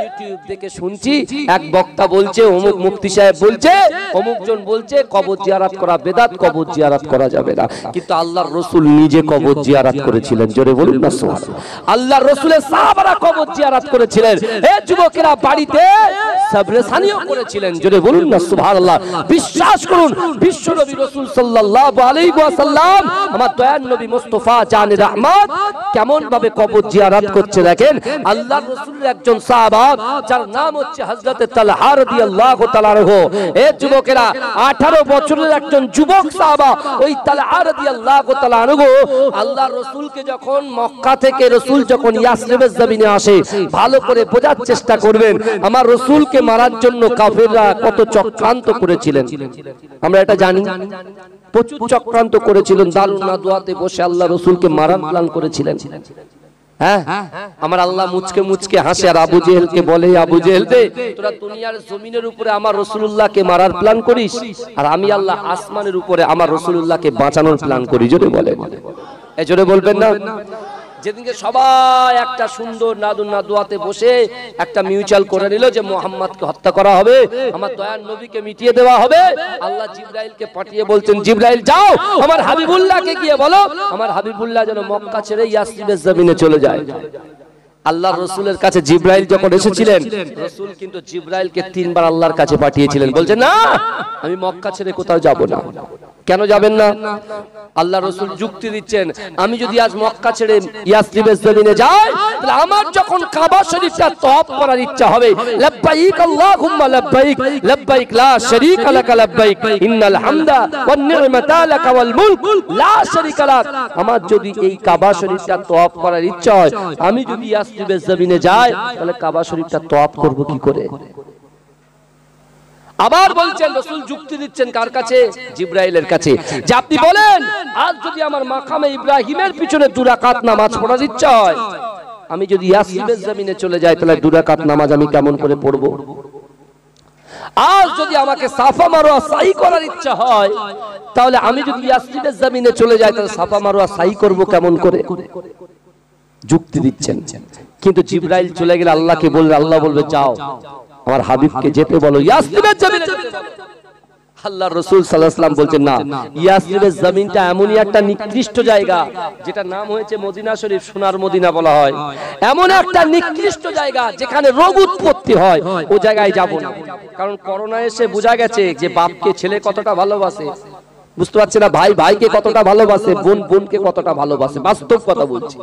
YouTube দেখে শুনছি এক বক্তা বলছে, অমুক মুফতি সাহেব বলছে, অমুক জন বলছে কবর জিয়ারত করা বেদাত, কবর জিয়ারত করা যাবে না। কিন্তু আল্লাহর রাসূল নিজে কবর জিয়ারত করেছিলেন, জোরে বলুন না সুবহানাল্লাহ। আল্লাহর রাসূলের সাহাবারা কবর জিয়ারত করেছিলেন, এই যুবকেরা বাড়িতে সাবরেসানিও করেছিলেন, জোরে বলুন না সুবহানাল্লাহ। বিশ্বাস করুন, বিশ্বনবী রাসূল সাল্লাল্লাহু আলাইহি ওয়াসাল্লাম আমার দয়ার নবী মুস্তাফা জানে রহমত কেমন ভাবে কবর জিয়ারত করছে দেখেন। আল্লাহর রাসূলের একজন সাহাবা যার নাম হচ্ছে হযরত তালহা রাদিয়াল্লাহু তাআলা আনহু, এই যুবকেরা 18 বছরের একজন যুবক সাহাবা, ওই তালহা রাদিয়াল্লাহু তাআলা আনহু আল্লাহর রাসূলকে যখন মক্কা থেকে রাসূল যখন ইয়াসরিবের জমিনে আসে, ভালো করে বোঝার চেষ্টা করবেন আমার রাসূলকে মারার জন্য কাফেররা কত চক্রান্ত করেছিলেন। আমরা এটা জানি, প্রচুর চক্রান্ত করেছিলেন, দারুন নাদওয়াতে বসে আল্লাহ রাসূলকে মারার প্ল্যান করেছিলেন। হ্যাঁ, আমার আল্লাহ মুচকে মুচকে হাসে আর আবু জেহেলকে বলে, আবু জেহেল দে তোরা দুনিয়ার জমিনের উপরে আমার রাসূলুল্লাহকে মারার প্ল্যান করিস, আর আমি আল্লাহ আসমানের উপরে আমার রাসূলুল্লাহকে বাঁচানোর প্ল্যান করি, জোরে বলেন, এই জোরে বলবেন না। যেদিনকে সবাই একটা সুন্দর নাদওয়াতে বসে একটা মিউচুয়াল করে নিল যে মুহাম্মদকে হত্যা করা হবে, আমার দয়ার নবীকে মিটিয়ে দেওয়া হবে, আল্লাহ জিবরাইলকে পাঠিয়ে বলছেন, জিবরাইল যাও আমার হাবিবুল্লাহকে গিয়ে বলো আমার হাবিবুল্লাহ যেন মক্কা ছেড়ে ইয়াসরিবের জমিনে চলে যায়। আল্লাহর রাসূলের কাছে জিবরাইল যখন এসেছিলেন, রাসূল কিন্তু জিবরাইলকে 3 বার আল্লাহর কাছে পাঠিয়েছিলেন, বলছেন না আমি মক্কা ছেড়ে কোথাও যাব না। কেন যাবেন না? আল্লাহ রাসূল যুক্তি দিচ্ছেন, আমি যদি আজ মক্কা ছেড়ে ইয়াসরিবের জমিনে যাই, তাহলে আমার যখন কাবা শরীফটা তওয়াফ করার ইচ্ছা হবে, লাব্বাইক আল্লাহুম্মা লাব্বাইক লাব্বাইক লা শারীকা লাক লাব্বাইক ইন্নাল হামদা ওয়ান নি'মাতা লাক ওয়াল মুলক লা শারীকা লাক, আমার যদি এই কাবা শরীফটা তওয়াফ করার ইচ্ছা হয়, আমি যদি ইয়াসরিবের জমিনে যাই, তাহলে কাবা শরীফটা তওয়াফ করব কি করে? আবার বলছেন, রাসূল যুক্তি দিচ্ছেন কার কাছে? জিবরাইলের কাছে, যে আপনি বলেন আজ যদি আমার মাকামে ইব্রাহিমের পিছনে 2 রাকাত নামাজ পড়ার ইচ্ছা হয়, আমি যদি ইয়াসরিবের জমিনে চলে যাই, তাহলে 2 রাকাত নামাজ আমি কেমন করে পড়ব? আজ যদি আমাকে সাফা মারওয়া সাই করার ইচ্ছা হয়, তাহলে আমি যদি ইয়াসরিবের জমিনে চলে যাই, তাহলে সাফা মারওয়া সাই করব কেমন করে? যুক্তি দিচ্ছেন। কিন্তু জিবরাইল চলে গেলে আল্লাহকে বলবে, আল্লাহ বলবে যাও আমার হাবিবকে যেতে বলো ইয়াসরিবের জমিনে। আল্লাহর রাসূল সাল্লাল্লাহু আলাইহি ওয়াসাল্লাম বলছেন না, ইয়াসরিবের জমিনটা এমনই একটা নিকৃষ্ট জায়গা, যেটা নাম হয়েছে মদিনা শরীফ, সোনার মদিনা বলা হয়, এমন একটা নিকৃষ্ট জায়গা যেখানে রোগ উৎপত্তি হয়, ও জায়গায় যাব না। কারণ করোনা এসে বোঝা গেছে যে বাপকে ছেলে কতটা ভালোবাসে, বুঝতে পারছে না, ভাই ভাইকে কতটা ভালোবাসে, বোন বোনকে কতটা ভালোবাসে, বাস্তব কথা বলছি।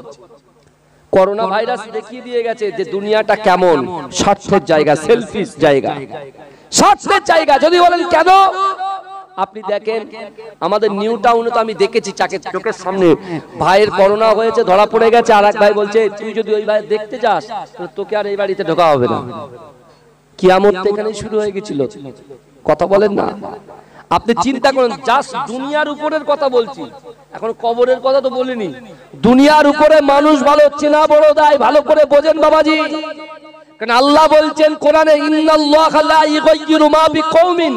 করোনা ভাইরাস দেখিয়ে দিয়ে গেছে যে দুনিয়াটা কেমন স্বার্থের জায়গা, সেলফিশ জায়গা, স্বার্থের জায়গা। যদি বলেন কেন, আপনি দেখেন আমাদের নিউ টাউনে তো আমি দেখেছি চোখের সামনে, ভাইয়ের করোনা হয়েছে, ধরা পড়ে গেছে, আর এক ভাই বলছে তুই যদি ওই ভাই দেখতে যাস তোকে আর এই বাড়িতে ঢোকা হবে না। কিয়ামত এখানে শুরু হয়ে গেছিল, কথা বলেন না। আপনি চিন্তা করেন, জাস্ট দুনিয়ার উপরের কথা বলছি, এখন কবরের কথা তো বলিনি। দুনিয়ার উপরে মানুষ ভালো চেনা বড় দায়, ভালো করে বোঝেন বাবাজি। কারণ আল্লাহ বলছেন কোরআনে, ইন্নাল্লাহা লা ইউগাইয়িরু মা বিকওমিন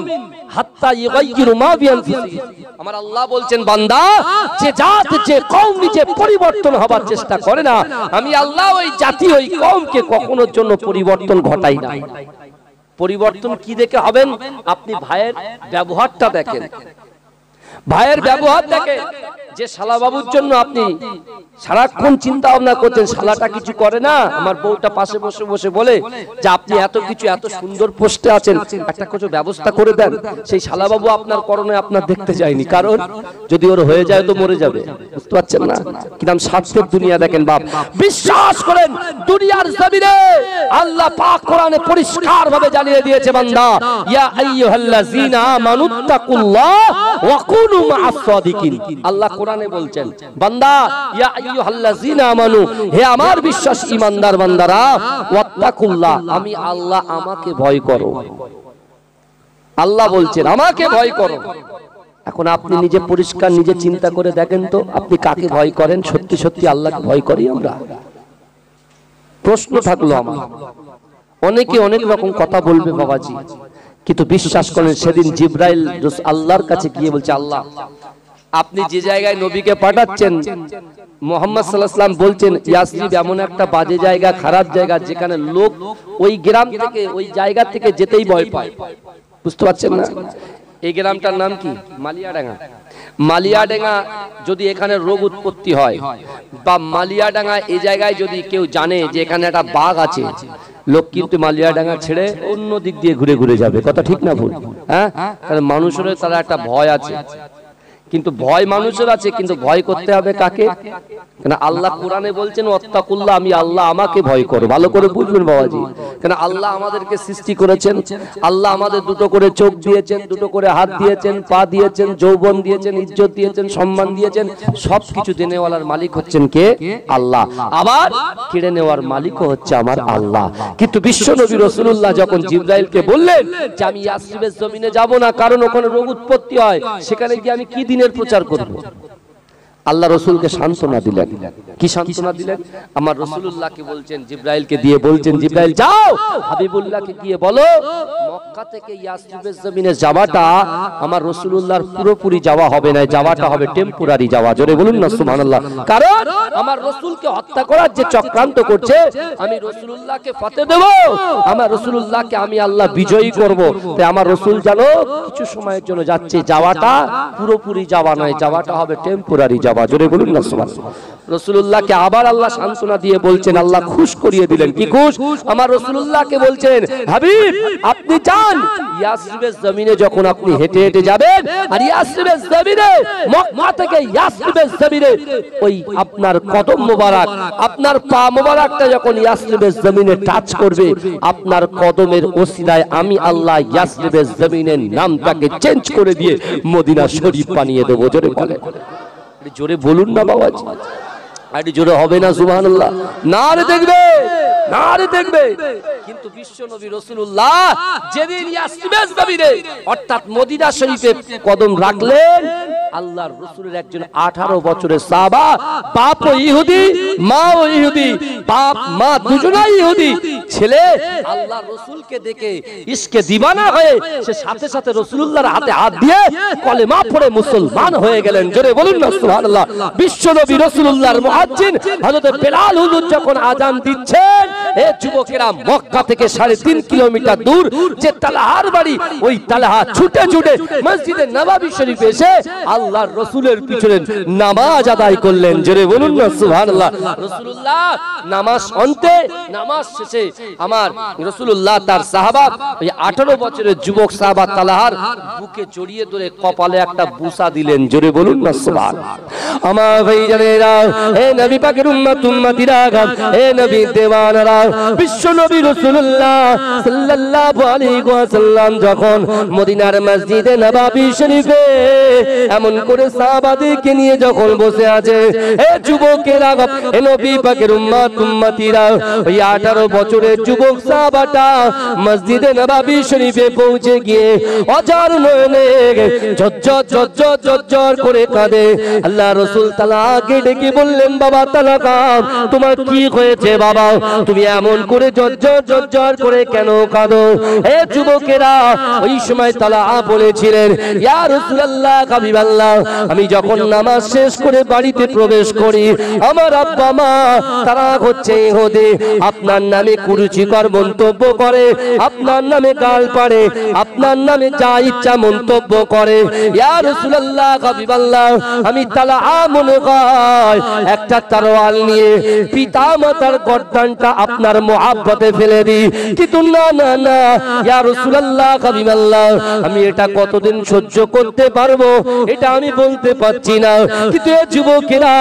হাত্তা ইউগাইয়িরু মা বিআনফুসিহিম। আমার আল্লাহ বলছেন, বান্দা যে জাত যে কওম নিজে পরিবর্তন হবার চেষ্টা করে না, আমি আল্লাহ ওই জাতি ওই কওমকে কখনোর জন্য পরিবর্তন ঘটাই না। পরিবর্তন কি দেখে হবেন? আপনি ভাইয়ের ব্যবহারটা দেখেন, ভাইয়ের ব্যবহার দেখেন। যে শালা বাবুর জন্য আপনি সারাক্ষণ চিন্তা ভাবনা করছেন, শালাটা কিছু করে না, আমার বউটা পাশে বসে বসে বলে যে আপনি এত কিছু এত সুন্দর পোস্টে আছেন, একটা কিছু ব্যবস্থা করে দেন, সেই শালা বাবু আপনার করোনায় আপনার দেখতে যায়নি, কারণ যদি ওর হয়ে যায় তো মরে যাবে, বুঝতে পারছেন না? কিরকম স্বার্থের দুনিয়া দেখেন বাপ। বিশ্বাস করেন দুনিয়ার জমিনে আল্লাহ পাক কোরআনে পরিষ্কার ভাবে জানিয়ে দিয়েছে, বান্দা ইয়া আইয়ুহাল্লাযীনা আমানুত্তাকুল্লাহ ওয়া কুনু মা'আস সাদিকিন। আল্লাহ কোরআনে বলছেন, বান্দা ইয়া আইয়ুহাল্লাযীনা আমানু, হে আমার বিশ্বাস ঈমানদার বান্দারা, ওয়াত্তাকুল্লাহ, আমি আল্লাহ, আমাকে ভয় করো। আল্লাহ বলছেন আমাকে ভয় করো। এখন আপনি নিজে পরিষ্কার নিজে চিন্তা করে দেখেন তো, আপনি কাকে ভয় করেন? সত্যি সত্যি আল্লাহকে ভয় করি আমরা? প্রশ্ন থাকলো আমার। অনেকে অনেক রকম কথা বলবে বাবাজি, কিন্তু বিশ্বাস করেন সেদিন জিবরাইল আল্লাহর কাছে গিয়ে বলছে, আল্লাহ আপনি যে জায়গায় নবীকে পাঠাচ্ছেন, মুহাম্মদ সাল্লাল্লাহু আলাইহি ওয়াসাল্লাম বলছেন ইয়াসরিব এমন একটা বাজে জায়গা, খারাপ জায়গা, যেখানে লোক ওই গ্রাম থেকে ওই জায়গা থেকে যেতেই ভয় পায়। বুঝতে পারছেন না? এই গ্রামটার নাম কি? মালিয়াডাঙ্গা। মালিয়াডাঙ্গা যদি এখানে রোগ উৎপত্তি হয় বা মালিয়াডাঙ্গা এই জায়গায় যদি কেউ জানে যে এখানে একটা বাঘ আছে, লোক কিন্তু মালিয়াডাঙ্গা ছেড়ে অন্য দিক দিয়ে ঘুরে ঘুরে যাবে। কথা ঠিক না ভুল? হ্যাঁ, কারণ মানুষের তারা একটা ভয় আছে, কিন্তু ভয় মানুষের আছে, কিন্তু ভয় করতে হবে কাকে? কেন আল্লাহ কোরআনে বলছেন ওয়াত্তাকুল্লাহ, আমি আল্লাহ, আমাকে ভয় করো। ভালো করে বুঝবেন বাবাজি, কেন আল্লাহ আমাদেরকে সৃষ্টি করেছেন, আল্লাহ আমাদের দুটো করে চোখ দিয়েছেন, দুটো করে হাত দিয়েছেন, পা দিয়েছেন, যৌবন দিয়েছেন, ইজ্জত দিয়েছেন, সম্মান দিয়েছেন, সবকিছু দেনেওয়ালার মালিক হচ্ছেন কে? আল্লাহ। আবার কেড়ে নেওয়ার মালিকও হচ্ছে আমার আল্লাহ। কিন্তু বিশ্ব নবী রাসূলুল্লাহ যখন জিবরাইলকে বললেন যে আমি ইয়াসরিবের জমিনে যাব না, কারণ ওখানে রোগ উৎপত্তি হয়, সেখানে গিয়ে আমি কি দিনের প্রচার করব? আল্লাহ রসুলকে সান্ত্বনা দিলেন। কি সান্ত্বনা দিলেন? আমার রাসূলুল্লাহকে বলছেন, জিবরাইলকে দিয়ে বলছেন, জিবরাইল যাও হাবিবুল্লাহকে গিয়ে বলো মক্কা থেকে ইয়াসরিবের জমিনে যাওয়াটা আমার রাসূলুল্লাহর পুরোপুরি যাওয়া হবে না, যাওয়াটা হবে টেম্পোরারি যাওয়া। জোরে বলুন না সুবহানাল্লাহ। কারণ আমার রাসূলকে হত্যা করার যে চক্রান্ত করছে, আমি রাসূলুল্লাহকে ফাতে দেব, আমার রাসূলুল্লাহকে আমি আল্লাহ বিজয়ী করব। তাই আমার রাসূল জানো কিছু সময়ের জন্য যাচ্ছে, যাওয়াটা পুরোপুরি যাওয়া নয়, যাওয়াটা হবে টেম্পোরারি যাওয়া। জোরে বলুন না সুবহানাল্লাহ। রাসূলুল্লাহকে আবার আল্লাহ সান্ত্বনা দিয়ে বলছেন, আল্লাহ খুশ করিয়ে দিলেন। কি খুশ? আমার রাসূলুল্লাহকে বলছেন, হাবিব আপনি যান ইয়াসরিবের জমিনে, যখন আপনি হেঁটে হেঁটে যাবেন আর ইয়াসরিবের জমিনে, মক্কা থেকে ইয়াসরিবের জমিনে ওই আপনার কদম মোবারক, আপনার পা মোবারকটা যখন ইয়াসরিবের জমিনে টাচ করবে, আপনার কদমের ওসিলায় আমি আল্লাহ ইয়াসরিবের জমিনের নামটাকে চেঞ্জ করে দিয়ে মদিনা শরীফ বানিয়ে দেব। জোরে বলেন, জোরে বলুন না বাবাজি, আরে জোরে হবে না সুবহানাল্লাহ? নারে দেখবে, নারে দেখবে। কিন্তু বিশ্ব নবী রাসূলুল্লাহ যেদিন ইয়াসরিবের জমিনে অর্থাৎ মদিনা শরীফে কদম রাখলেন, আল্লাহর রাসূলের একজন 18 বছরের সাহাবা, বাপ ইহুদি, মা ইহুদি, বাপ মা দুজনেই ইহুদি, ছেলে আল্লাহর রাসূলকে দেখে ইশকে দিওয়ানা হয়ে সে সাথে সাথে রাসূলুল্লাহর হাতে হাত দিয়ে কলেমা পড়ে মুসলমান হয়ে গেলেন। জোরে বলুন না সুবহানাল্লাহ। বিশ্ব নবী রাসূলুল্লাহর মুয়াজ্জিন হযরত বেলাল হুজুর যখন আযান দিচ্ছেন, এ যুবকেরা মক্কা থেকে 3.5 কিলোমিটার দূর যে তালহার বাড়ি, ওই তালহা ছুটে ছুটে মসজিদে নববী শরীফে এসে আল্লাহর রাসূলের পিছনে নামাজ আদায় করলেন। জোরে বলুন না সুবহানাল্লাহ। রাসূলুল্লাহ নামাজ অন্তে, নামাজ শেষে আমার রাসূলুল্লাহ তার সাহাবা, ওই 18 বছরের যুবক সাহাবা তালহার বুকে জড়িয়ে ধরে কপালে একটা বুসা দিলেন। জোরে বলুন না সুবহানাল্লাহ। আমার ভাইজানেরা, হে নবী পাকের উম্মত উম্মতিরা, হে নবী দেওয়ানারা, বিশ্ব নবী রাসূলুল্লাহ সাল্লাল্লাহু আলাইহি ওয়াসাল্লাম যখন মদিনার মসজিদে নববী শরীফে এমন করে সাহাবাদেরকে নিয়ে যখন বসে আছে, হে যুবকেরা, হে নবী পাকের উম্মত উম্মতিরা, ওই 18 বছরের যুবক সাহাবাটা মসজিদে নববী শরীফে পৌঁছে গিয়ে অজার নয়নে ঝরঝর ঝরঝর ঝরঝর করে কাঁদে। আল্লাহ রাসূল তাআলাকে ডেকে বললেন, বাবা তালাকা, তোমার কি হয়েছে বাবা? তুমি এমন করে ঝরঝর ঝরঝর করে কেন কাঁদো? হে যুবকেরা, ওই সময় তাআলা বলেছিলেন, ইয়া রাসূলুল্লাহ, হাবিবাল্লাহ, আমি যখন নামাজ শেষ করে বাড়িতে প্রবেশ করি, আমার আব্বা মা তারা হচ্ছে ইহুদি, আপনার নামে কুরুচিকর মন্তব্য করে, আপনার নামে গাল পাড়ে, আপনার নামে যা ইচ্ছা মন্তব্য করে। ইয়া রাসূলুল্লাহ, হাবিবাল্লাহ, আমি তাআলা মনে হয় একটা তরোয়াল নিয়ে পিতা মাতার গর্দানটা আপনার মুহাব্বতে ফেলে দিই, কিন্তু না না না ইয়া রাসূলুল্লাহ, হাবিবাল্লাহ, আমি এটা কতদিন সহ্য করতে পারবো এটা আমি বলতে পারছি না। কিন্তু এই যুবকেরা,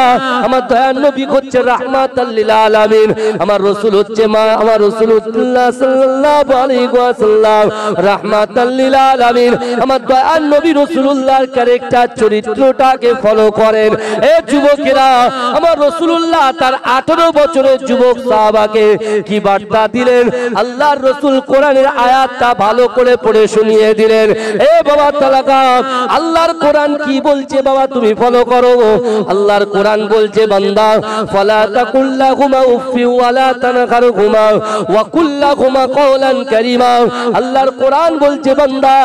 আমার দয়ার নবী হচ্ছে রাহমাতাল লিল আলামিন, আমার রাসূল হচ্ছে মা, আমার রাসূলুল্লাহ সাল্লাল্লাহু আলাইহি ওয়াসাল্লাম রাহমাতাল লিল আলামিন, আমার দয়ার নবী রাসূলুল্লাহর ক্যারেক্টার চরিত্রটাকে ফলো করেন। এই যুবকেরা, আমার রাসূলুল্লাহ তার 18 বছরের যুবক সাহাবাকে কি বার্তা দিলেন? আল্লাহর রাসূল কোরআনের আয়াতটা ভালো করে পড়ে শুনিয়ে দিলেন। এ বাবা তালাকা, আল্লাহর কোরআন কি বলছে বাবা তুমি ফলো করো। আল্লাহর কোরআন বলছে বান্দা, ফালা তাকুল্লাহুমা উফি ওয়ালা তানহারহুমা ওয়া কুল্লাহুমা কওলান কারীমা। আল্লাহর কোরআন বলছে বান্দা,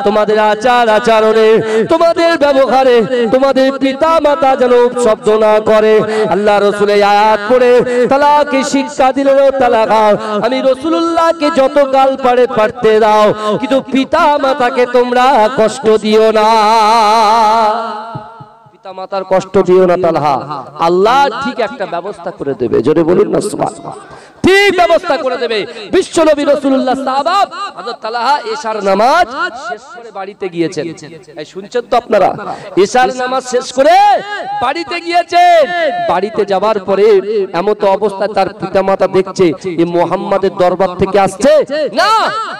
তোমাদের আচার আচরণে, তোমাদের ব্যবহারে তোমাদের পিতা মাতা যেন শব্দ না করে। আল্লাহ রাসূলের আয়াত পড়ে তালাকে শিক্ষা দিলেন, তালাকা আমি রাসূলুল্লাহকে যত গাল পারে পারতে দাও, কিন্তু পিতা মাতাকে তোমরা কষ্ট দিও না। পিতা মাতার কষ্ট দিও না তালহা, আল্লাহ ঠিক একটা ব্যবস্থা করে দেবে। জোরে বলুন না সুবহানাল্লাহ। ঠিক ব্যবস্থা করে দেবে। বিশ্বনবী রাসূলুল্লাহ সাহাবা হযরত তালহা এশার নামাজ শেষ করে বাড়িতে গিয়েছেন। এই শুনছেন তো আপনারা, এশার নামাজ শেষ করে বাড়িতে গিয়েছেন। বাড়িতে যাওয়ার পরে এমত অবস্থায় তার পিতামাতা দেখছে এ মুহাম্মাদের দরবার থেকে আসছে না,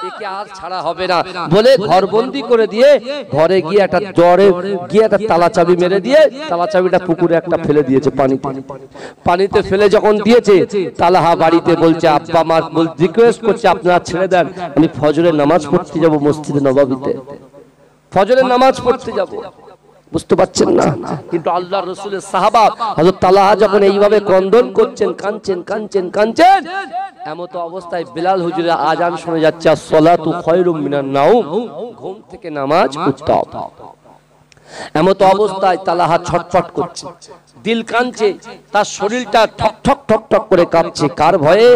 একে আর ছাড়া হবে না বলে ঘরবন্দি করে দিয়ে ঘরে গিয়ে একটা জ্বরে গিয়ে একটা তালা চাবি মেরে দিয়ে তালা চাবিটা পুকুরে একটা ফেলে দিয়েছে, পানিতে ফেলে যখন দিয়েছে, তালহা বাড়িতে বলছে আব্বা মা রিকোয়েস্ট করছে আপনারা ছেড়ে দেন, আমি ফজরের নামাজ পড়তে যাব মসজিদে নববীতে, ফজরের নামাজ পড়তে যাব। বুঝতে পারছেন না? কিন্তু আল্লাহর রাসূলের সাহাবা হযরত তালহা যখন এইভাবে ক্রন্দন করছেন, কাঁদছেন, এমত অবস্থায় বিলাল হুজুরের আযান শুনে যাচ্ছে, as-সালাতু খায়রুম মিনান নাওম, ঘুম থেকে নামাজ উত্তম। এমত অবস্থায় তালহা ছটফট করছে, দিল কাঁদছে, তার শরীরটা ঠক ঠক ঠক ঠক করে কাঁপছে। কার ভয়ে?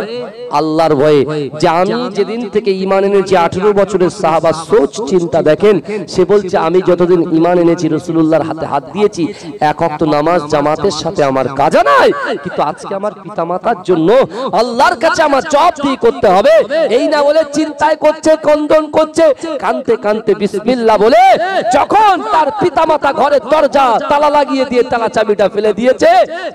আল্লাহর ভয়ে। যে আমি যেদিন থেকে ঈমান এনেছি, 18 বছরের সাহাবা, সোচ চিন্তা দেখেন, সে বলছে আমি যতদিন ঈমান এনেছি রাসূলুল্লাহর হাতে হাত দিয়েছি, এক ওয়াক্ত নামাজ জামাতের সাথে আমার কাজা নাই, কিন্তু আজকে আমার পিতামাতার জন্য আল্লাহর কাছে আমার জবাবদিহি করতে হবে, এই না বলে চিন্তায় করছে, ক্রন্দন করছে, কাঁদতে কাঁদতে বিসমিল্লাহ বলে যখন তার পিতামাতা ঘরের দরজা তালা লাগিয়ে দিয়ে তালা চাবিটা ফেলে দিয়েছে,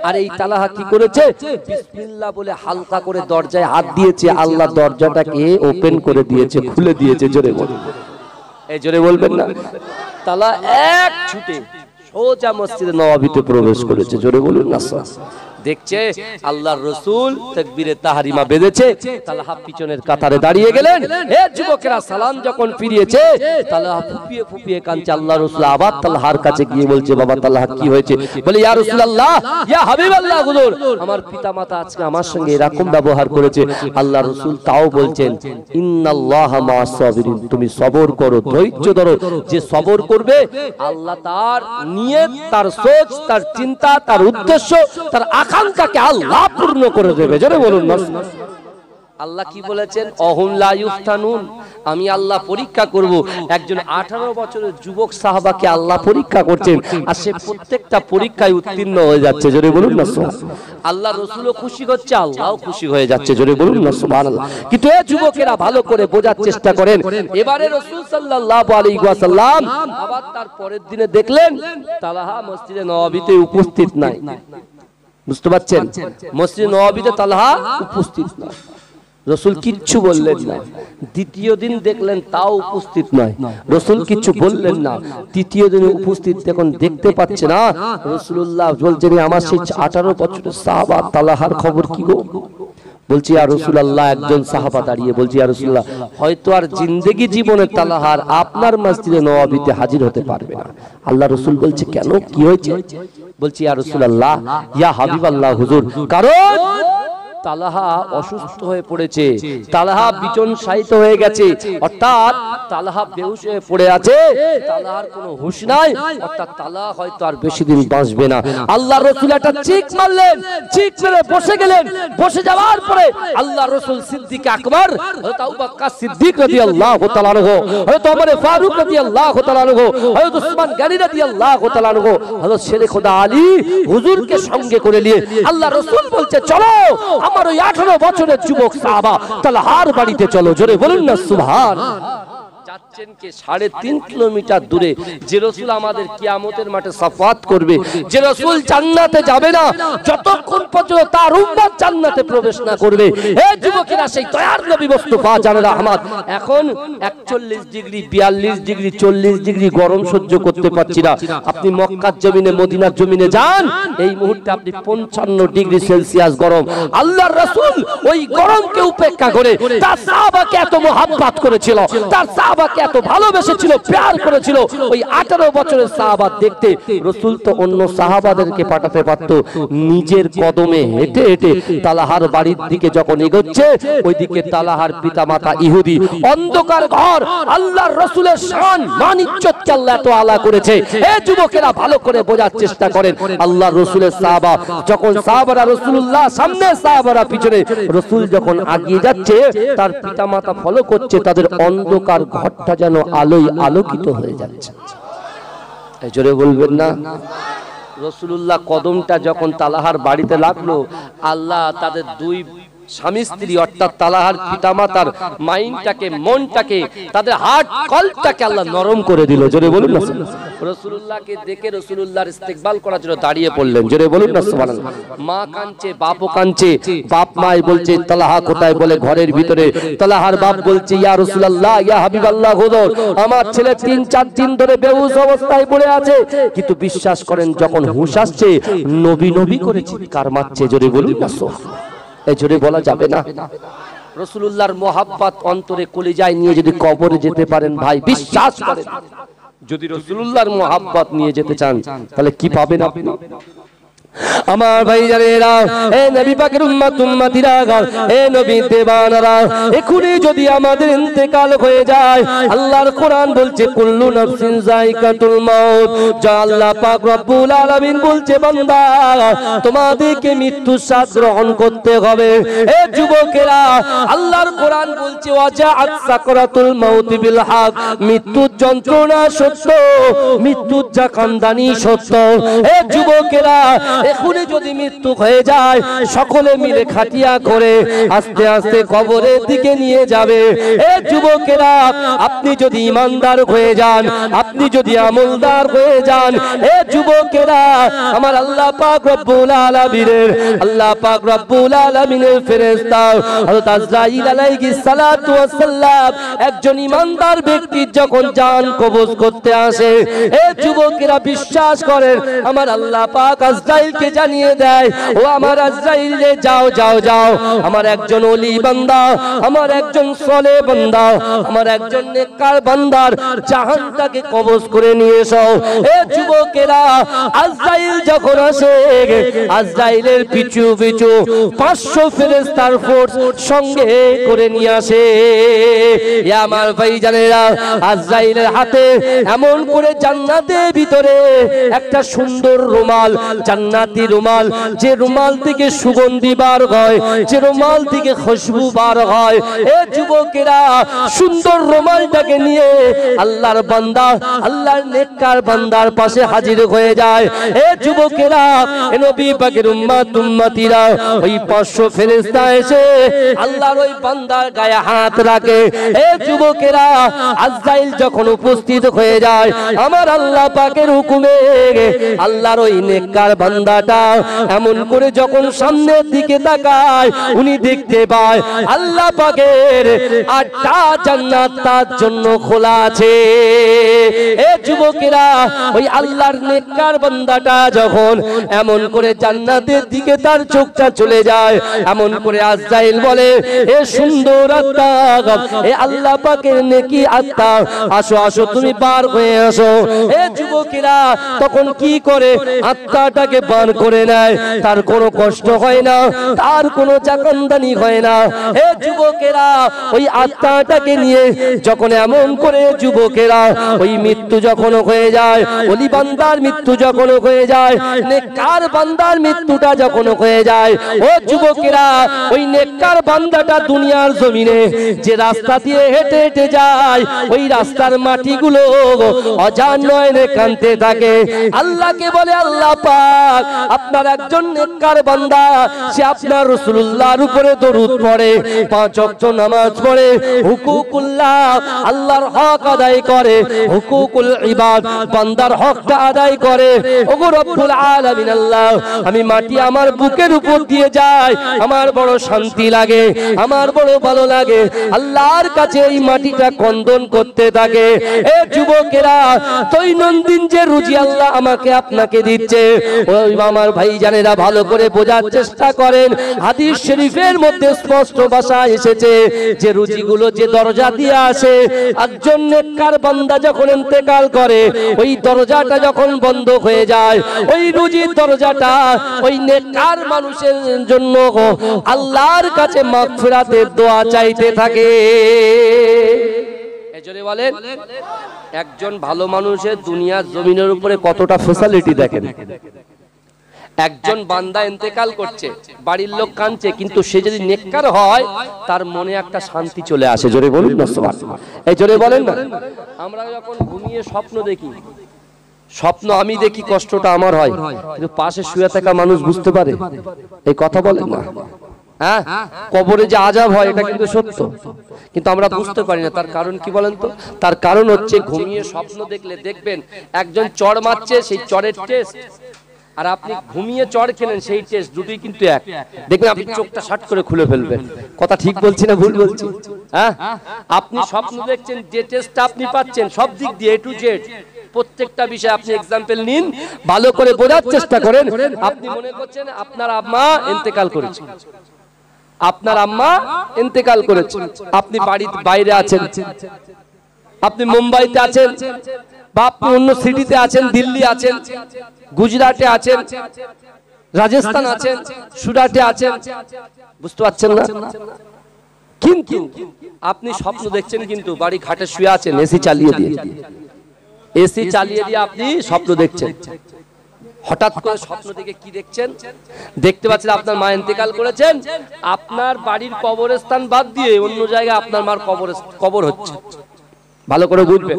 আর এই তালহা কি করেছে? বিসমিল্লাহ বলে হালকা করে দরজায় হাত দিয়েছে, আল্লাহ দরজাটাকে ওপেন করে দিয়েছে, খুলে দিয়েছে। জোরে বলুন, এই জোরে বলবেন না? তালা এক ছুটে সোজা মসজিদে নববীতে প্রবেশ করেছে। জোরে বলুন না? দেখছে আল্লাহর রাসূল তাকবীরে তাহরিমা বেঁধেছে, তালহা পিছনের কাতারে দাঁড়িয়ে গেলেন। এ যুবকেরা সালাম যখন ফিরিয়েছে, তালহা ফুপিয়ে ফুপিয়ে কাঁদছে। আল্লাহর রাসূল আবার তালহার কাছে গিয়ে বলছে, বাবা তালহা কি হয়েছে? বলে ইয়া রাসূলুল্লাহ, ইয়া হাবিবাল্লাহ হুজুর, আমার পিতামাতা আজকে আমার সঙ্গে এরকম ব্যবহার করেছে। আল্লাহর রাসূল তাও বলছেন, ইন্নাল্লাহা মা'আস সাবিরিন, তুমি সবর করো, ধৈর্য ধরো। যে সবর করবে আল্লাহ তার নিয়ত, তার সোচ, তার চিন্তা, তার উদ্দেশ্য, তার আকাঙ্ক্ষাকে আল্লাহ পূর্ণ করে দেবে। জোরে বলুন না? আল্লাহ কি বলেছেন? অহুম লা ইফতানুন, আমি আল্লাহ পরীক্ষা করব। একজন 18 বছরের যুবক সাহাবাকে আল্লাহ পরীক্ষা করছেন, আর সে প্রত্যেকটা পরীক্ষায় উত্তীর্ণ হয়ে যাচ্ছে। জোরে বলুন না? আল্লাহ রাসূলও খুশি হচ্ছে, আল্লাহও খুশি হয়ে যাচ্ছে। জোরে বলুন না? সুবহানাল্লাহ। কিন্তু এই যুবকেরা ভালো করে বোঝার চেষ্টা করেন। এবারে রাসূল সাল্লাল্লাহু আলাইহি ওয়াসাল্লাম আবার তার পরের দিনে দেখলেন তালহা মসজিদে নববীতে উপস্থিত নাই। বুঝতে পারছেন? মসজিদে নববীতে তালহা উপস্থিত না, রাসূল কিচ্ছু বললেন না। দ্বিতীয় দিন দেখলেন তাও উপস্থিত নয়, রাসূল কিচ্ছু বললেন না। তৃতীয় দিনে উপস্থিত, যখন দেখতে পাচ্ছে না, রাসূলুল্লাহ বলছেন আমার সেই 18 বছরের সাহাবা তালহার খবর কি গো? বলছি ইয়া রাসূলুল্লাহ, একজন সাহাবা দাঁড়িয়ে বলছি ইয়া রাসূলুল্লাহ, হয়তো আর জিন্দেগি জীবনে তালহার আপনার মসজিদে নববীতে হাজির হতে পারবে না। আল্লাহ রাসূল বলছে কেন, কি হয়েছে? বলছি ইয়া রাসূলুল্লাহ, ইয়া হাবিবাল্লাহ হুজুর, কারণ তালহা অসুস্থ হয়ে পড়েছে, তালহা বিচনসায়িত হয়ে গেছে, অর্থাৎ তালহা বেহুশ হয়ে পড়ে আছে, তালহার কোনো হুঁশ নাই, অর্থাৎ তালহা হয়তো আর বেশি দিন বাঁচবে না। আল্লাহ রাসূল একটা চিৎ মারলেন, চিৎ মেরে বসে গেলেন। বসে যাওয়ার পরে আল্লাহ রাসূল সিদ্দিক আকবর, হযরত আবু বকর সিদ্দিক রাদিয়াল্লাহু তাআলা আনহু, হযরত ওমর ফারুক রাদিয়াল্লাহু তাআলা আনহু, হযরত উসমান গনি রাদিয়াল্লাহু তাআলা আনহু, হযরত শেরে খোদা আলী হুজুরকে সঙ্গে করে নিয়ে আল্লাহ রাসূল বলছে চলো আমার ওই 18 বছরের যুবক সাহাবা তালহার বাড়িতে চলো। জোরে বলুন না সুবহান। যাচ্ছেন কে 3.5 কিলোমিটার দূরে, যে রাসূল আমাদের কিয়ামতের মাঠে শাফাত করবে, যে রাসূল জান্নাতে যাবে না যতক্ষণ পর্যন্ত তার উম্মত জান্নাতে প্রবেশ না করবে। হে যুবকেরা, সেই দয়ার নবী মুস্তাফা জানের রহমত এখন 41 ডিগ্রি 42 ডিগ্রি 40 ডিগ্রি গরম সহ্য করতে পারছি না। আপনি মক্কার জমিনে মদিনার জমিনে যান, এই মুহূর্তে আপনি 55 ডিগ্রি সেলসিয়াস গরম। আল্লাহর রাসূল ওই গরমকে উপেক্ষা করে তার সাহাবাকে এত মহব্বত করেছিল, তার সাহাবাকে এত ভালোবেসেছিল, প্যার করেছিল। ওই 18 বছরের সাহাবা দেখতে রাসূল তো অন্য সাহাবাদেরকে পাঠাতে পারত, নিজের কদমে হেঁটে হেঁটে তালাহার বাড়ির দিকে যখন এগোচ্ছে, ওইদিকে তালাহার পিতামাতা ইহুদি, অন্ধকার ঘর। আল্লাহর রাসূলের শান মান ইজ্জতকে আল্লাহ এত আলা করেছে। এই যুবকেরা ভালো করে বোঝার চেষ্টা করেন, আল্লাহর রাসূলের সাহাবা যখন সাহাবারা রাসূলুল্লাহ সামনে, সাহাবারা পিছনে, রাসূল যখন এগিয়ে যাচ্ছে তার পিতামাতা ফলো করছে, তাদের অন্ধকার ঘরটা যেন আলোয় আলোকিত হয়ে যাচ্ছে। এই জোরে বলবেন না? রাসূলুল্লাহ কদমটা যখন তালাহার বাড়িতে লাগলো, আল্লাহ তাদের দুই স্বামী স্ত্রী অর্থাৎ তালাহার পিতামাতার মাইন্ডটাকে, মনটাকে, তাদের হার্ট কলটাকে আল্লাহ নরম করে দিল। জোরে বলুন না। রাসূলুল্লাহকে দেখে রাসূলুল্লাহর ইস্তেকবাল করার জন্য দাঁড়িয়ে পড়লেন। জোরে বলুন না সুবহানাল্লাহ। মা কাঁদছে, বাপও কাঁদছে। বাপ মাই বলছে তালাহা কোথায়, বলে ঘরের ভিতরে। তালাহার বাপ বলছে ইয়া রাসূলুল্লাহ, ইয়া হাবিবাল্লাহ, হুজুর আমার ছেলে 3-4 দিন ধরে বেহুশ অবস্থায় পড়ে আছে, কিন্তু বিশ্বাস করেন যখন হুঁশ আসছে নবী নবী করে চিৎকার মারছে। জোরে বলুন না। এই জোরে বলা যাবে না। রাসূলুল্লাহর মোহাব্বত অন্তরে কলিজায় নিয়ে যদি কবরে যেতে পারেন ভাই, বিশ্বাস করেন যদি রাসূলুল্লাহর মোহাব্বত নিয়ে যেতে চান তাহলে কি পাবেন আপনি? আমার ভাইজানেরা, এ নবী পাকের উম্মত উম্মতিরা, এ নবী দেবানারা, এখুনি যদি আমাদের ইন্তেকাল হয়ে যায়, আল্লাহর কোরআন বলছে কুল্লু নাফসিন যায়কাতুল মাউত। যা আল্লাহ পাক রব্বুল আলামিন বলছে বান্দা তোমাদেরকে মৃত্যুর স্বাদ গ্রহণ করতে হবে। এ যুবকেরা, আল্লাহর কোরআন বলছে ওয়াজাআত সাকরাতুল মাউত বিল হক, মৃত্যুর যন্ত্রণা সত্য, মৃত্যুর জাকান্দানি সত্য। এ যুবকেরা, এখুনি যদি মৃত্যু হয়ে যায় সকলে মিলে খাটিয়া করে আস্তে আস্তে কবরের দিকে নিয়ে যাবে। এ যুবকেরা, আপনি যদি ইমানদার হয়ে যান, আপনি যদি আমলদার হয়ে যান, এ যুবকেরা, আমার আল্লাহ পাক রব্বুল আলামিনের, আল্লাহ পাক রব্বুল আলামিনের ফেরেশতা হযরত আজরাইল আলাইহিস সালাতু ওয়াস সালাম একজন ইমানদার ব্যক্তির যখন জান কবজ করতে আসে, এ যুবকেরা বিশ্বাস করেন আমার আল্লাহ পাক আজরাইল কে জানিয়ে দেয়, ও আমার আজরাইল রে, যাও যাও যাও, আমার একজন ওলি বান্দা, আমার একজন সলে বান্দা, আমার একজন নেককার বান্দার জাহানটাকে কবজ করে নিয়ে এসো। এ যুবকেরা, আজরাইল যখন আসে, আজরাইলের পিছু পিছু 500 ফেরেশতার ফোর্স সঙ্গে করে নিয়ে আসে। আমার ভাইজানেরা, আজরাইলের হাতে এমন করে জান্নাতের ভিতরে একটা সুন্দর রুমাল, জান্নাতি রুমাল, যে রুমাল থেকে সুগন্ধি বার হয়, যে রুমাল থেকে খুশবু বার হয়। এ যুবকেরা, সুন্দর রুমালটাকে নিয়ে আল্লাহর বান্দা, আল্লাহর নেককার বান্দার পাশে হাজির হয়ে যায়। এ যুবকেরা, এ নবী পাকের উম্মত উম্মতিরা, ওই 500 ফেরেশতা এসে আল্লাহর ওই বান্দার গায়ে হাত রাখে। এ যুবকেরা, আজরাইল যখন উপস্থিত হয়ে যায়, আমার আল্লাহ পাকের হুকুমে আল্লাহর ওই নেককার বান্দাটা এমন করে যখন সামনের দিকে তাকায়, উনি দেখতে পায় আল্লাহ পাকের 8টা জান্নাত তার জন্য খোলা আছে। এ যুবকেরা, ওই আল্লাহর নেককার বান্দাটা যখন এমন করে জান্নাতের দিকে তার চোখটা চলে যায়, এমন করে আজরাইল বলে, এ সুন্দর আত্মা, এ আল্লাহ পাকের নেকি আত্মা, আসো আসো তুমি বার হয়ে আসো। এ যুবকেরা তখন কি করে, আত্মাটাকে বার করে নেয়, তার কোনো কষ্ট হয় না, তার কোনো চাকান্দানি হয় না। এ যুবকেরা, ওই আত্মাটাকে নিয়ে যখন এমন করে যুবকেরা ওই মৃত্যু যখন হয়ে যায়, ওলি বান্দার মৃত্যু যখন হয়ে যায়, নেককার বান্দার মৃত্যুটা যখন হয়ে যায়, ও যুবকেরা ওই নেককার বান্দাটা দুনিয়ার জমিনে যে রাস্তা দিয়ে হেঁটে হেঁটে যায়, ওই রাস্তার মাটিগুলো অজান নয়নে কাঁদতে থাকে, আল্লাহকে বলে আল্লাহ পাক আপনার একজন নেককার বান্দা, সে আপনার রাসূলুল্লাহর উপরে দরুদ পড়ে, 5 ওয়াক্ত নামাজ পড়ে, হুকুকুল্লাহ আল্লাহর হক আদায় করে, হুকুকুল ইবাদ বান্দার হকটা আদায় করে। ওগো রব্বুল আলামিন আল্লাহ, আমি মাটি আমার বুকের উপর দিয়ে যায়, আমার বড় শান্তি লাগে, আমার বড় ভালো লাগে, আল্লাহর কাছে এই মাটিটা কন্দন করতে থাকে। এ যুবকেরা, দৈনন্দিন যে রুজি আল্লাহ আমাকে আপনাকে দিচ্ছে, ওই আমার ভাই জানেরা ভালো করে বোঝার চেষ্টা করেন। হাদিস শরীফের মধ্যে স্পষ্ট ভাষায় এসেছে যে রুজিগুলো যে দরজা দিয়ে আসে, একজন নেককার বান্দা যখন ইন্তেকাল করে, ওই দরজাটা যখন বন্ধ হয়ে যায়, ওই রুজির দরজাটা ওই নেককার মানুষের জন্য আল্লাহর কাছে মাগফিরাতের দোয়া চাইতে থাকে। এজন্য বলেন, একজন ভালো মানুষের দুনিয়ার জমিনের উপরে কতটা ফ্যাসিলিটি দেখেন। একজন বান্দা ইন্তেকাল করছে, বাড়ির লোক কাঁদছে, কিন্তু সে যদি নেককার হয় তার মনে একটা শান্তি চলে আসে। জোরে বলুন না সুবহানাল্লাহ। এই জোরে বলেন না। আমরা যখন ঘুমিয়ে স্বপ্ন দেখি, স্বপ্ন আমি দেখি, কষ্টটা আমার হয়, কিন্তু পাশে শুয়ে থাকা মানুষ বুঝতে পারে? এই কথা বলেন না। হ্যাঁ, কবরে যে আযাব হয় এটা কিন্তু সত্য, কিন্তু আমরা বুঝতে পারি না। তার কারণ কি বলেন তো? তার কারণ হচ্ছে ঘুমিয়ে স্বপ্ন দেখলে দেখবেন একজন চড় মারছে, সেই চড়ের টেস্ট আর আপনি ঘুমিয়ে চড় খেলেন সেই টেস্ট দুটোই কিন্তু এক। দেখবেন আপনি চোখটা শাট করে খুলে ফেলবেন। কথা ঠিক বলছি না ভুল বলছি? হ্যাঁ, আপনি স্বপ্ন দেখছেন, যে টেস্টটা আপনি পাচ্ছেন সব দিক দিয়ে A to Z, প্রত্যেকটা বিষয় আপনি এক্সাম্পল নিন, ভালো করে বোঝার চেষ্টা করেন। আপনি মনে করছেন আপনার আম্মা ইন্তেকাল করেছে, আপনার আম্মা ইন্তেকাল করেছে, আপনি বাড়ির বাইরে আছেন, আপনি মুম্বাইতে আছেন, বা আপনি অন্য সিটিতে আছেন, দিল্লি আছেন, গুজরাটে আছেন, রাজস্থান আছেন, সুরাটে আছেন, বুঝতে পারছেন না? কিন্তু আপনি স্বপ্ন দেখছেন, কিন্তু বাড়ি খাটে শুয়ে আছেন, এসি চালিয়ে দিয়ে, এসি চালিয়ে দিয়ে আপনি স্বপ্ন দেখছেন। হঠাৎ করে স্বপ্ন দেখে কি দেখছেন? দেখতে পাচ্ছেন আপনার মা ইন্তেকাল করেছেন, আপনার বাড়ির কবরস্থান বাদ দিয়ে অন্য জায়গায় আপনার মার কবর হচ্ছে। ভালো করে বুঝবেন,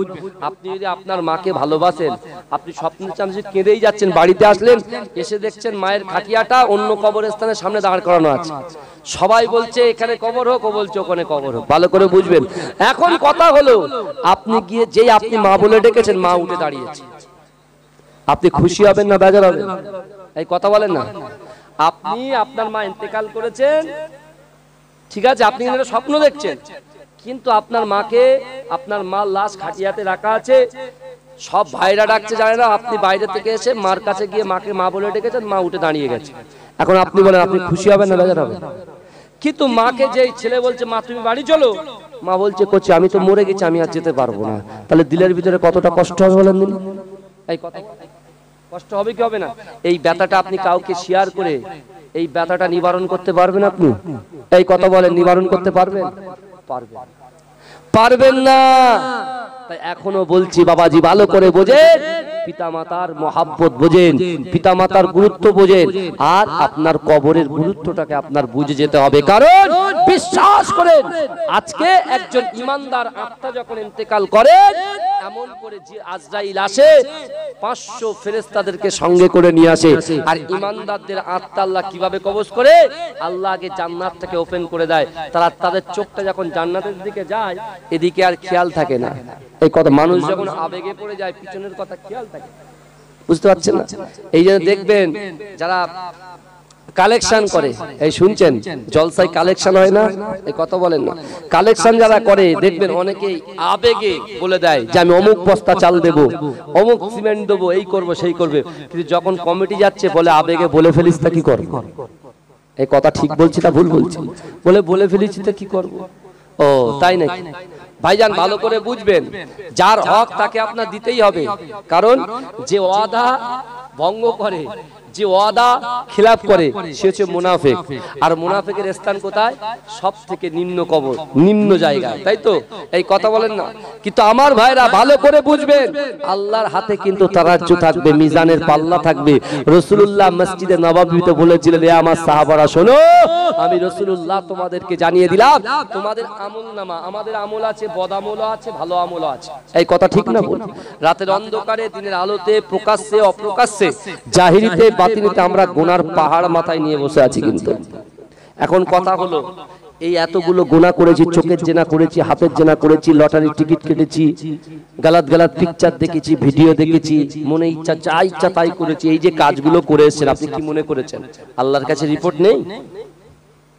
আপনি যদি আপনার মাকে ভালোবাসেন, আপনি স্বপ্নের চামচে কেঁদেই যাচ্ছেন, বাড়িতে আসলেন, এসে দেখছেন মায়ের খাটিয়াটা অন্য কবরস্থানের সামনে দাঁড় করানো আছে, সবাই বলছে এখানে কবর হোক, ও বলছে ওখানে কবর হোক। ভালো করে বুঝবেন। এখন কথা হলো, আপনি গিয়ে যেই আপনি মা বলে ডেকেছেন, মা উঠে দাঁড়িয়েছে, আপনি খুশি হবেন না বেজার হবেন? এই কথা বলেন না। আপনি আপনার মা ইন্তেকাল করেছেন, ঠিক আছে, আপনি স্বপ্ন দেখছেন, কিন্তু আপনার মাকে, আপনার মার লাশ খাটিয়াতে রাখা আছে, সব ভাইরা ডাকছে, জানে না, আপনি বাইরে থেকে এসে মার কাছে গিয়ে মাকে মা বলে ডেকেছেন, মা উঠে দাঁড়িয়ে গেছে। এখন আপনি বলেন আপনি খুশি হবেন না বেজার হবেন? কিন্তু মাকে যেই ছেলে বলছে মা তুমি বাড়ি চলো, মা বলছে কোচি আমি তো মরে গেছি, আমি আর যেতে পারবো না, তাহলে দিলের ভিতরে কতটা কষ্ট হবে বলেন দিন? এই কথা কষ্ট হবে কি হবে না? এই ব্যথাটা আপনি কাউকে শেয়ার করে এই ব্যথাটা নিবারণ করতে পারবেন আপনি? এই কথা বলেন, নিবারণ করতে পারবেন? পারবেন না। তাই এখনো বলছি বাবাজি, ভালো করে বোঝেন, পিতামাতার মহাব্বত বোঝেন, পিতামাতার গুরুত্ব বোঝেন, আর আপনার কবরের গুরুত্বটাকে আপনার বুঝে যেতে হবে। কারণ বিশ্বাস করেন, আজকে একজন ইমানদার আত্মা যখন ইন্তেকাল করে, এমন করে যে আজরাইল আসে 500 ফেরেশতাদেরকে সঙ্গে করে নিয়ে আসে। আর ইমানদারদের আত্মা আল্লাহ কিভাবে কবজ করে? আল্লাহ আগে জান্নাতটাকে ওপেন করে দেয়, তারা তাদের চোখটা যখন জান্নাতের দিকে যায়, এদিকে আর খেয়াল থাকে না। এই কথা, মানুষ যখন আবেগে পড়ে যায়, পিছনের কথা খেয়াল থাকে, বুঝতে পারছেন না? এই জন্য দেখবেন যারা কালেকশন করে, এই শুনছেন জলসায় কালেকশন হয় না, এই কথা বলেন না, কালেকশন যারা করে দেখবেন অনেকেই আবেগে বলে দেয় যে আমি অমুক বস্তা চাল দেবো, অমুক সিমেন্ট দেবো, এই করবো সেই করবে, কিন্তু যখন কমিটি যাচ্ছে বলে আবেগে বলে ফেলিস তা কি করব? এই কথা ঠিক বলছি না ভুল বলছি? বলে ফেলেছি তা কি করব? ও তাই নাকি? ভাইজান ভালো করে বুঝবেন, যার হক তাকে আপনার দিতেই হবে। কারণ যে ওয়াদা ভঙ্গ করে, যে ওয়াদা খিলাফ করে সে হচ্ছে মুনাফিক। আর মুনাফিকের স্থান কোথায়? সব থেকে নিম্ন কবর, নিম্ন জায়গায়, তাই তো? এই কথা বলেন না? কিন্তু আমার ভাইরা ভালো করে বুঝবেন, আল্লাহর হাতে কিন্তু তারাজ্জু থাকবে, মিজানের পাল্লা থাকবে। রাসূলুল্লাহ মসজিদে নববীতে বলেছিলেন, এ আমার সাহাবারা শোনো, আমি রাসূলুল্লাহ তোমাদেরকে জানিয়ে দিলাম, তোমাদের আমলনামা, আমাদের আমল আছে, বদ আমলও আছে, ভালো আমলও আছে। এই কথা ঠিক না বল? রাতের অন্ধকারে, দিনের আলোতে, প্রকাশ্যে অপ্রকাশ্যে, জাহিরিতে বাতিনিতে আমরা গুনার পাহাড় মাথায় নিয়ে বসে আছি। কিন্তু এখন কথা হলো, এই এতগুলো গুনাহ করেছি, চোখের জেনা করেছি, হাতের জেনা করেছি, লটারির টিকিট কেটেছি, গালাত গালাত পিকচার দেখেছি, ভিডিও দেখেছি, মনে ইচ্ছা যা ইচ্ছা তাই করেছি। এই যে কাজগুলো করে এসেছেন, আপনি কি মনে করেছেন আল্লাহর কাছে রিপোর্ট নেই?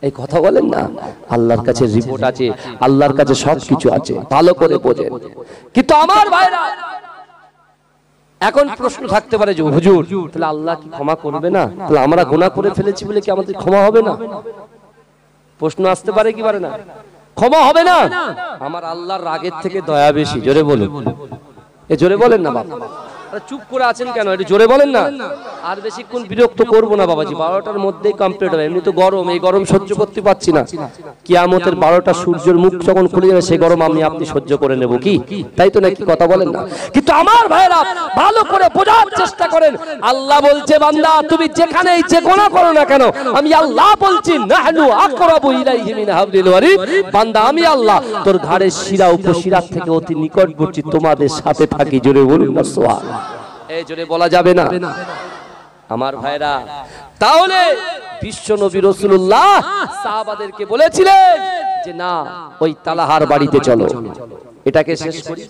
এই কথা বলেন না, আল্লাহর কাছে রিপোর্ট আছে, আল্লাহর কাছে সবকিছু আছে, ভালো করে বোঝেন। কিন্তু আমার ভাইরা, এখন প্রশ্ন থাকতে পারে যে হুজুর, তাহলে আল্লাহ কি ক্ষমা করবে না? তাহলে আমরা গুনাহ করে ফেলেছি বলে কি আমাদের ক্ষমা হবে না? প্রশ্ন আসতে পারে কি পারে না? ক্ষমা হবে না? আমার আল্লাহর রাগের থেকে দয়া বেশি। জোরে বলুন, এ জোরে বলেন না বাবা। আরে চুপ করে আছেন কেন? একটু জোরে বলেন না। আর বেশিক্ষণ বিরক্ত করবো না বাবাজি, 12টার মধ্যেই কমপ্লিট হবে। এমনি তো গরম, এই গরম সহ্য করতে পারছি না। কিয়ামতের 12টা সূর্যের মুখ যখন খুলে যাবে, সেই গরম আপনি সহ্য করে নেব কি? তাই তো নাকি? কথা বলেন না। কিন্তু আমার ভাইরা ভালো করে বোঝার চেষ্টা করেন। আল্লাহ বলছে, বান্দা তুমি যেখানেই যে গুনাহ করো না কেন, আমি আল্লাহ বলছি, নাহনু আকরাবু ইলাইহি মিন হাবলিল ওয়ারিদ, বান্দা আমি আল্লাহ তোর ঘাড়ের শিরা উপশিরা থেকে অতি নিকটবর্তী, তোমাদের সাথে থাকি। জোরে বলুন না সুবহানাল্লাহ। এই জোরে বলা যাবে না আমার ভাইরা। তাহলে বিশ্ব নবী রাসূলুল্লাহ সাহাবাদেরকে বলেছিলেন যে না, ওই তালাহার বাড়িতে চলো। এটাকে শেষ করি,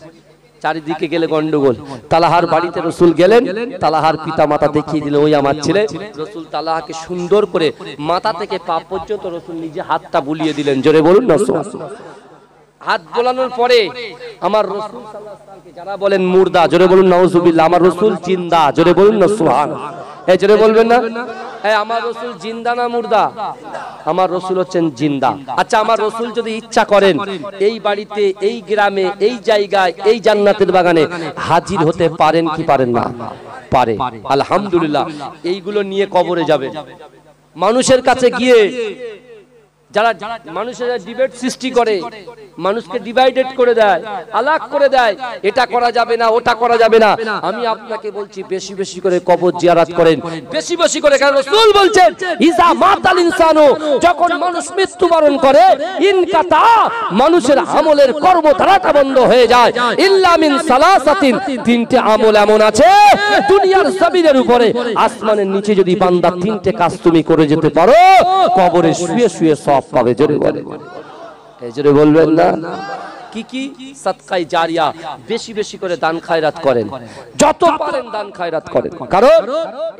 চারিদিকে গেলে গন্ডগোল। তালাহার বাড়িতে রাসূল গেলেন, তালাহার পিতা মাতা দেখিয়ে দিল, ওই আমার ছেলে। রাসূল তালাহাকে সুন্দর করে মাথা থেকে পা পর্যন্ত রাসূল নিজে হাতটা বুলিয়ে দিলেন। জোরে বলুন না সুবহানাল্লাহ। হাত বোলানোর পরে আমার রাসূল সাল্লাল্লাহু আলাইহি ওয়াসাল্লামকে যারা বলেন মুর্দা, জোরে বলুন নাউজুবিল্লাহ। আমার রাসূল জিন্দা, জোরে বলুন না সুবহানাল্লাহ। এই জোরে বলবেন না? এই আমার রাসূল জিন্দা না মুর্দা? আমার রাসূল হচ্ছেন জিন্দা। আচ্ছা, আমার রাসূল যদি ইচ্ছা করেন এই বাড়িতে, এই গ্রামে, এই জায়গায়, এই জান্নাতের বাগানে হাজির হতে পারেন কি পারেন না? পারে। আলহামদুলিল্লাহ। এইগুলো নিয়ে কবরে যাবে, মানুষের কাছে গিয়ে যারা মানুষের ডিবেট সৃষ্টি করে, মানুষকে ডিভাইডেড করে দেয়, আলাগ করে দেয়, এটা করা যাবে না, ওটা করা যাবে না। আমি আপনাকে বলছি বেশি বেশি করে কবর জিয়ারত করেন, বেশি বেশি করে। কারণ রাসূল বলছেন, ইজা মাতাল ইনসানু, যখন মানুষ মৃত্যুবরণ করে, ইনকাতা, মানুষের আমলের কর্মধারাটা বন্ধ হয়ে যায়। ইল্লা মিন সালাসাতিন, তিনটে আমল এমন আছে দুনিয়ার জমিনের উপরে, আসমানের নিচে যদি বান্দা তিনটে কাজ তুমি করে যেতে পারো, কবরে শুয়ে শুয়ে সব পাবে। জোরে বলেন, এই জোরে বলবেন না? কি কি? সাদকায়ে জারিয়া, বেশি বেশি করে দান খায়রাত করেন, যত পারেন দান খায়রাত করেন। কারণ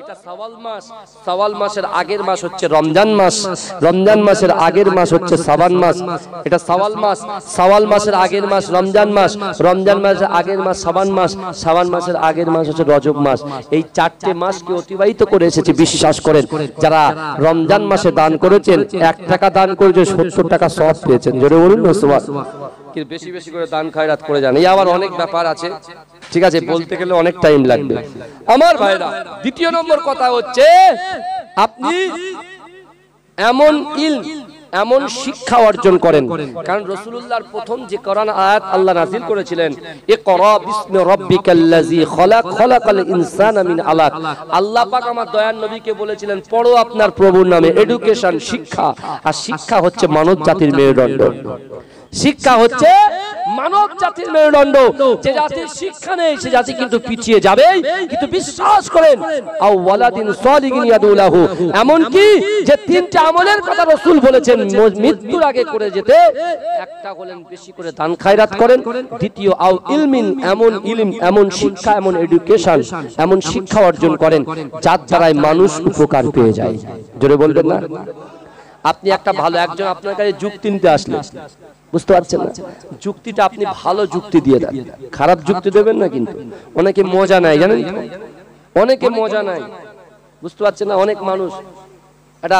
এটা শাওয়াল মাস, শাওয়াল মাসের আগের মাস হচ্ছে রমজান মাস, রমজান মাসের আগের মাস হচ্ছে শাবান মাস। এটা শাওয়াল মাস, শাওয়াল মাসের আগের মাস রমজান মাস, রমজান মাসের আগের মাস শাবান মাস, শাবান মাসের আগের মাস হচ্ছে রজব মাস। এই চারটে মাসকে অতিবাহিত করে এসেছে। বিশ্বাস করেন, যারা রমজান মাসে দান করেছেন, 1 টাকা দান করেছে 70 টাকা সওয়াব পেয়েছেন। জোরে বলুন না সুবহানাল্লাহ। বেশি বেশি করে দান খায়রাত করে যান। এই আবার অনেক ব্যাপার আছে, ঠিক আছে, বলতে গেলে অনেক টাইম লাগবে আমার ভাইরা। দ্বিতীয় নম্বর কথা হচ্ছে, আপনি এমন ইলম, এমন শিক্ষা অর্জন করেন। কারণ রাসূলুল্লাহর প্রথম যে কোরআন আয়াত আল্লাহ নাযিল করেছিলেন, ইকরা বিসমি রাব্বিকাল্লাযী খালাক, খালাকাল ইনসানা মিন আলাক। আল্লাহ পাক আমার দয়ার নবীকে বলেছিলেন, পড়ো আপনার প্রভুর নামে। এডুকেশন, শিক্ষা। আর শিক্ষা হচ্ছে মানব জাতির মেরুদণ্ড। শিক্ষা হচ্ছে মানব জাতির মেরুদণ্ড। যে জাতির শিক্ষা নেই, সে জাতি কিন্তু পিছিয়ে যাবে। কিন্তু বিশ্বাস করেন, আও ওয়ালাদিন সালিহিন ইয়াদুলাহু, এমন কি যে 3টা আমলের কথা রাসূল বলেছেন মৃত্যুর আগে করে যেতে। একটা হলেন বেশি করে দান খায়রাত করেন, দ্বিতীয় আও ইলমিন, এমন ইলম, এমন শিক্ষা, এমন এডুকেশন, এমন শিক্ষা অর্জন করেন যার দ্বারাই মানুষ উপকার পেয়ে যায়। জোরে বলবেন না? আপনি একটা ভালো, একজন আপনার কাছে যুক্তি নিতে আসলে, বুঝতে পারছেন না, যুক্তিটা আপনি ভালো যুক্তি দিয়ে দেন, খারাপ যুক্তি দেবেন না। কিন্তু অনেকে মজা নাই, জানেন, অনেকে মজা নাই, বুঝতে পারছেন না। অনেক মানুষ একটা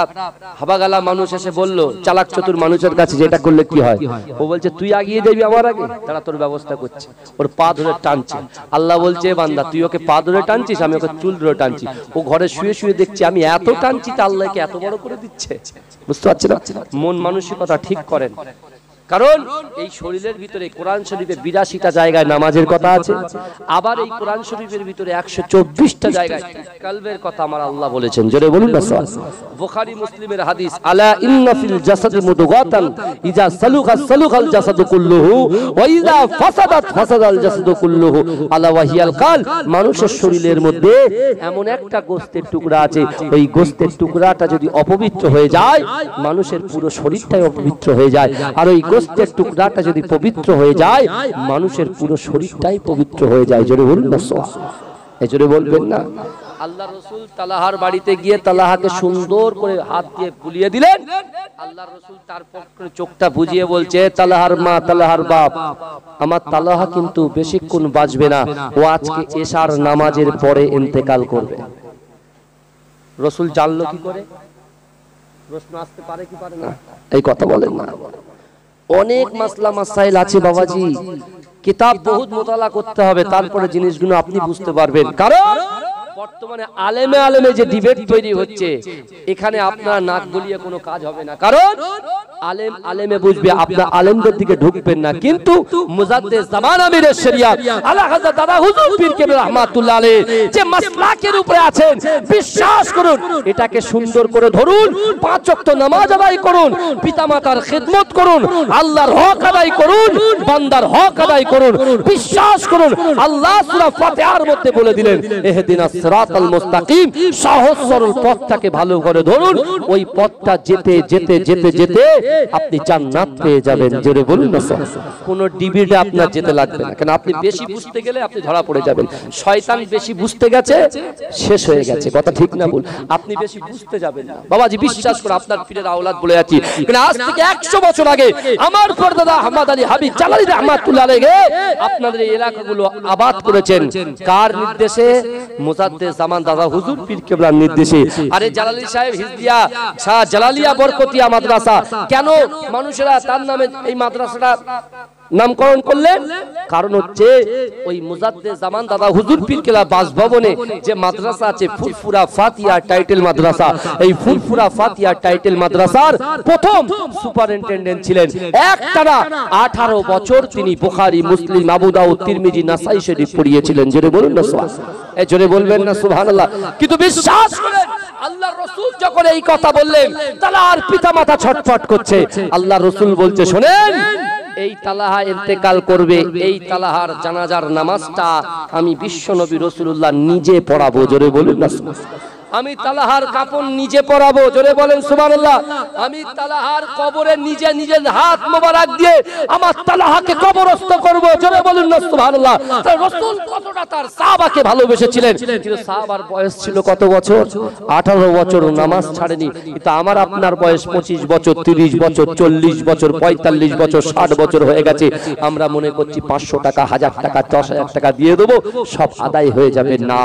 হাবাগালা মানুষ এসে বলল চালাক চতুর মানুষের কাছে, যেটা করলে কি হয়? ও বলছে তুই আগিয়ে যাবি আমার আগে, তারা তোর ব্যবস্থা করছে। ওর পা ধরে টানছে। আল্লাহ বলছে বান্দা তুই ওকে পা ধরে টানছিস, আমি ওকে চুল ধরে টানছি। ও ঘরে শুয়ে শুয়ে দেখছি আমি এত টানছি তা আল্লাহকে এত বড় করে দিচ্ছে। বুঝতে পারছি না? মন মানসিকতা ঠিক করেন। কারণ এই শরীরের ভিতরে কোরআন শরীফে ৮২টা জায়গায় নামাজের কথা আছে, আবার এই কোরআন শরীফের ভিতরে ১২৪টা জায়গায় কলবের কথা আমার আল্লাহ বলেছেন। জোরে বলুন না। বুখারী মুসলিমের হাদিস, আলা ইন্না ফিল জাসাদি মুদগাতান ইজা সালুখা সালুখাল জাসাদু কুল্লুহু ওয়া ইজা ফাসাদাত ফাসাদাল জাসাদু কুল্লুহু আলা ওয়াহিয়াল কাল। মানুষের শরীরের মধ্যে এমন একটা গোশতের টুকরা আছে, ওই গোশতের টুকরাটা যদি অপবিত্র হয়ে যায় মানুষের পুরো শরীরটাই অপবিত্র হয়ে যায়। আর ওই গোশতের টুকরাটা যদি পবিত্র হয়ে যায় মানুষের পুরো শরীরটাই পবিত্র হয়ে যায়। জোরে বলুন না। এই জোরে বলবেন না। আল্লাহ রাসূল তালাহার বাড়িতে গিয়ে তালাহাকে সুন্দর করে হাত দিয়ে বুলিয়ে দিলেন। আল্লাহ রাসূল তার পক্ষে চোখটা বুজিয়ে বলছে, তালাহার মা তালাহার বাপ, আমার তালাহা কিন্তু বেশিক্ষণ বাঁচবে না, ও আজকে এশার নামাজের পরে ইন্তেকাল করবে। রাসূল জানলো কি করে? প্রশ্ন আসতে পারে কি পারে না? এই কথা বলেন না। অনেক মাসলা মাসাইল আছে বাবাজি, কিতাব বহুত মোতালা করতে হবে, তারপরে জিনিসগুলো আপনি বুঝতে পারবেন। কারণ বর্তমানে আলেমে আলেমে যে ডিবেট তৈরি হচ্ছে, এখানে আপনার নাক গলিয়ে কোনো কাজ হবে না। কারণ আলেম আলেমে বুঝবে, আপনার আলেমদের দিকে ঢুকবেন না। কিন্তু মুজাদ্দিদ জামান আমিরের শরিয়াত আলা হযরত দাদা হুজুর পীর কেবলা রাহমাতুল্লাহ আলাইহি যে মাসলাকের উপরে আছেন, বিশ্বাস করুন এটাকে সুন্দর করে ধরুন, ৫ ওয়াক্ত নামাজ আদায় করুন, পিতামাতার খিদমত করুন, আল্লাহর হক আদায় করুন, বান্দার হক আদায় করুন। বিশ্বাস করুন আল্লাহ সূরা ফাতিহার মধ্যে বলে দিলেন, ইহদিনাস সিরাতাল মুস্তাকিম, সহজ সরল পথটাকে ভালো করে ধরুন, ওই পথটা যেতে যেতে যেতে যেতে আপনি জান্নাত পেয়ে যাবেন। জোরে বলুন না। কোন ডিবেটে আপনার যেতে লাগবে না, কারণ আপনি বেশি বুঝতে গেলে আপনি ধরা পড়ে যাবেন। শয়তান বেশি বুঝতে গেছে, শেষ হয়ে গেছে। কথা ঠিক না ভুল? আপনি বেশি বুঝতে যাবেন না বাবাজি, বিশ্বাস করে আপনার পীরের আওলাদ বলে আছি। কারণ আজ থেকে ১০০ বছর আগে আমার পরদাদা আহমদ আলী হাবিব জালালী রাহমাতুল্লাহ আলাইহি আপনাদের এই এলাকাগুলো আবাদ করেছেন। কার নির্দেশে? মুজাদ্দিদ জামান দাদা হুজুর পীর কেবলার নির্দেশে। আরে জালালী সাহেব হিজবিয়া শাহ জালালিয়া বরকতিয়া মাদ্রাসা, কেন মানুষেরা তার নামে এই মাদ্রাসাটা নামকরণ করলেন? কারণ হচ্ছে ওই মুজাদ্দিদ জামান দাদা হুজুর পীর কেবলা বাসভবনে যে মাদ্রাসা আছে ফুরফুরা ফাতিহা টাইটেল মাদ্রাসা, এই ফুরফুরা ফাতিহা টাইটেল মাদ্রাসার প্রথম সুপারিনটেনডেন্ট ছিলেন একটানা 18 বছর। তিনি বুখারী, মুসলিম, আবু দাউদ, তিরমিজি, নাসাই শরীফ পড়িয়েছিলেন। জোরে বলুন না সুবহানাল্লাহ। এই জোরে বলবেন না সুবহানাল্লাহ। কিন্তু বিশ্বাস করেন আল্লাহর রাসূল যখন এই কথা বললেন, তালার পিতামাতা ছটফট করছে। আল্লাহর রাসূল বলছে, শোনেন এই তালাহা ইন্তেকাল করবে, এই তালাহার জানাজার নামাজটা আমি বিশ্বনবী রাসূলুল্লাহ নিজে পড়াবো। জোরে বলুন না। আমি তালাহার কাপন নিজে পরাবো। জোরে বলেন সুবহানাল্লাহ। আমি তালাহার কবরে নিজে নিজের হাত মোবারক দিয়ে আমার তালাহাকে কবরস্থ করব। জোরে বলুন না সুবহানাল্লাহ। তার রাসূল কতটা তার সাহাবাকে ভালোবেসেছিলেন। কিন্তু সাহাবার বয়স ছিল কত বছর? 18 বছর। নামাজ ছাড়েনি। কিন্তু আমার আপনার বয়স 25 বছর, 30 বছর, 40 বছর, 45 বছর, 60 বছর হয়ে গেছে। আমরা মনে করছি 500 টাকা, 1000 টাকা, 10,000 টাকা দিয়ে দেবো, সব আদায় হয়ে যাবে। না।